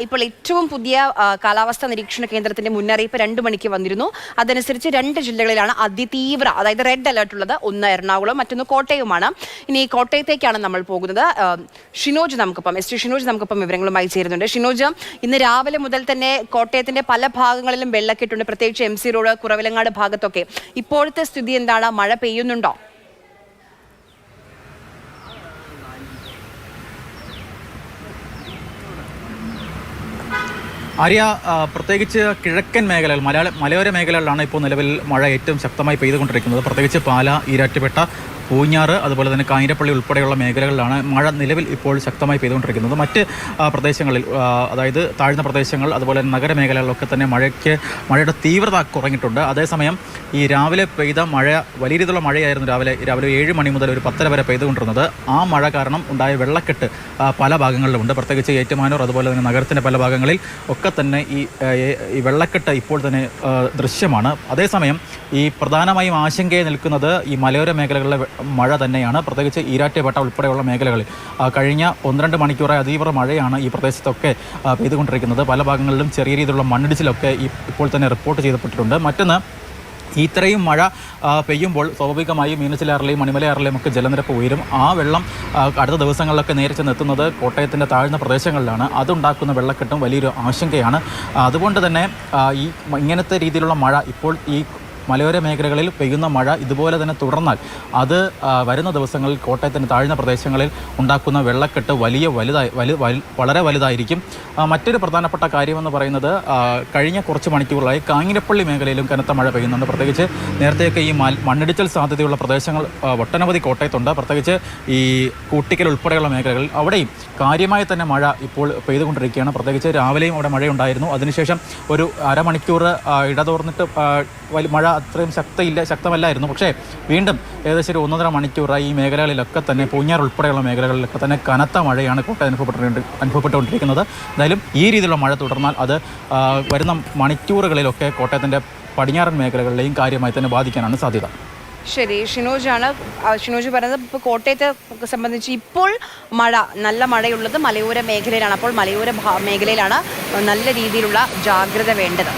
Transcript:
ഇപ്പോൾ ഏറ്റവും പുതിയ കാലാവസ്ഥാ നിരീക്ഷണ കേന്ദ്രത്തിന്റെ മുന്നറിയിപ്പ് 2 മണിക്ക് വന്നിരുന്നു. അതനുസരിച്ച് 2 ജില്ലകളിലാണ് അതിതീവ്ര, അതായത് റെഡ് അലർട്ട് ഉള്ളത്. ഒന്ന് എറണാകുളം, മറ്റൊന്ന് കോട്ടയവുമാണ്. ഇനി കോട്ടയത്തേക്കാണ് നമ്മൾ പോകുന്നത്. ഷിനോജ് നമുക്കിപ്പം വിവരങ്ങളുമായി ചേരുന്നുണ്ട്. ഷിനോജ്, ഇന്ന് രാവിലെ മുതൽ തന്നെ കോട്ടയത്തിന്റെ പല ഭാഗങ്ങളിലും വെള്ളക്കെട്ടുണ്ട്, പ്രത്യേകിച്ച് MC റോഡ്, കുറവിലങ്ങാട് ഭാഗത്തൊക്കെ. ഇപ്പോഴത്തെ സ്ഥിതി എന്താണ്? മഴ പെയ്യുന്നുണ്ടോ? ആര്യ, പ്രത്യേകിച്ച് കിഴക്കൻ മേഖലകൾ, മലയോര മേഖലകളിലാണ് ഇപ്പോൾ നിലവിൽ മഴ ഏറ്റവും ശക്തമായി പെയ്തുകൊണ്ടിരിക്കുന്നത്. പ്രത്യേകിച്ച് പാല, ഈരാറ്റുപേട്ട, പൂഞ്ഞാറ്, അതുപോലെ തന്നെ കാഞ്ഞിരപ്പള്ളി ഉൾപ്പെടെയുള്ള മേഖലകളിലാണ് മഴ നിലവിൽ ഇപ്പോൾ ശക്തമായി പെയ്തുകൊണ്ടിരിക്കുന്നത്. മറ്റ് പ്രദേശങ്ങളിൽ, അതായത് താഴ്ന്ന പ്രദേശങ്ങൾ, അതുപോലെ തന്നെ നഗരമേഖലകളിലൊക്കെ തന്നെ മഴയുടെ തീവ്രത കുറഞ്ഞിട്ടുണ്ട്. അതേസമയം ഈ രാവിലെ പെയ്ത മഴ വലിയ രീതിയിലുള്ള മഴയായിരുന്നു. രാവിലെ 7 മണി മുതൽ ഒരു 10 വരെ പെയ്തുകൊണ്ടിരുന്നത്. ആ മഴ കാരണം ഉണ്ടായ വെള്ളക്കെട്ട് പല ഭാഗങ്ങളിലുമുണ്ട്. പ്രത്യേകിച്ച് ഏറ്റുമാനൂർ, അതുപോലെ തന്നെ നഗരത്തിൻ്റെ പല ഭാഗങ്ങളിൽ ഒക്കെ തന്നെ ഈ വെള്ളക്കെട്ട് ഇപ്പോൾ തന്നെ ദൃശ്യമാണ്. അതേസമയം ഈ പ്രധാനമായും ആശങ്കയെ നിൽക്കുന്നത് ഈ മലയോര മേഖലകളിലെ മഴ തന്നെയാണ്. പ്രത്യേകിച്ച് ഈരാറ്റുപേട്ട ഉൾപ്പെടെയുള്ള മേഖലകളിൽ കഴിഞ്ഞ 1-2 മണിക്കൂറായി അതീവ്ര മഴയാണ് ഈ പ്രദേശത്തൊക്കെ പെയ്തുകൊണ്ടിരിക്കുന്നത്. പല ഭാഗങ്ങളിലും ചെറിയ രീതിയിലുള്ള മണ്ണിടിച്ചിലൊക്കെ ഇപ്പോൾ തന്നെ റിപ്പോർട്ട് ചെയ്യപ്പെട്ടിട്ടുണ്ട്. മറ്റൊന്ന്, ഇത്രയും മഴ പെയ്യുമ്പോൾ സ്വാഭാവികമായും മീനച്ചിലാറിലെയും മണിമലയാറിലെയും ഒക്കെ ജലനിരപ്പ് ഉയരും. ആ വെള്ളം അടുത്ത ദിവസങ്ങളിലൊക്കെ നേരെ ചെന്നെത്തുന്നത് കോട്ടയത്തിൻ്റെ താഴ്ന്ന പ്രദേശങ്ങളിലാണ്. അതുണ്ടാക്കുന്ന വെള്ളക്കെട്ടും വലിയൊരു ആശങ്കയാണ്. അതുകൊണ്ട് തന്നെ ഇങ്ങനത്തെ രീതിയിലുള്ള മഴ ഇപ്പോൾ ഈ മലയോര മേഖലകളിൽ പെയ്യുന്ന മഴ ഇതുപോലെ തന്നെ തുടർന്നാൽ അത് വരുന്ന ദിവസങ്ങളിൽ കോട്ടയത്തിൻ്റെ താഴ്ന്ന പ്രദേശങ്ങളിൽ ഉണ്ടാക്കുന്ന വെള്ളക്കെട്ട് വളരെ വലുതായിരിക്കും. മറ്റൊരു പ്രധാനപ്പെട്ട കാര്യമെന്ന് പറയുന്നത്, കഴിഞ്ഞ കുറച്ച് മണിക്കൂറിലായി കാഞ്ഞിരപ്പള്ളി മേഖലയിലും കനത്ത മഴ പെയ്യുന്നുണ്ട്. പ്രത്യേകിച്ച് നേരത്തെയൊക്കെ ഈ മണ്ണിടിച്ചിൽ സാധ്യതയുള്ള പ്രദേശങ്ങൾ ഒട്ടനവധി കോട്ടയത്തുണ്ട്. പ്രത്യേകിച്ച് ഈ കൂട്ടിക്കൽ ഉൾപ്പെടെയുള്ള മേഖലകളിൽ അവിടെയും കാര്യമായി തന്നെ മഴ ഇപ്പോൾ പെയ്തുകൊണ്ടിരിക്കുകയാണ്. പ്രത്യേകിച്ച് രാവിലെയും അവിടെ മഴയുണ്ടായിരുന്നു. അതിനുശേഷം ഒരു അരമണിക്കൂർ ഇടതോർന്നിട്ട് മഴ അത്രയും ശക്തമല്ലായിരുന്നു. പക്ഷേ വീണ്ടും ഏകദേശം ഒരു 1.5 മണിക്കൂറായി ഈ മേഖലകളിലൊക്കെ തന്നെ, പൂഞ്ഞാർ ഉൾപ്പെടെയുള്ള മേഖലകളിലൊക്കെ തന്നെ കനത്ത മഴയാണ് കോട്ടയം അനുഭവപ്പെട്ടുകൊണ്ടിരിക്കുന്നത്. എന്തായാലും ഈ രീതിയിലുള്ള മഴ തുടർന്നാൽ അത് വരുന്ന മണിക്കൂറുകളിലൊക്കെ കോട്ടയത്തിൻ്റെ പടിഞ്ഞാറൻ മേഖലകളിലെയും കാര്യമായി തന്നെ ബാധിക്കാനാണ് സാധ്യത. ശരി, ഷിനോജ് പറയുന്നത് ഇപ്പോൾ കോട്ടയത്തെ സംബന്ധിച്ച് ഇപ്പോൾ നല്ല മഴയുള്ളത് മലയോര മേഖലയിലാണ്. അപ്പോൾ മലയോര മേഖലയിലാണ് നല്ല രീതിയിലുള്ള ജാഗ്രത വേണ്ടത്.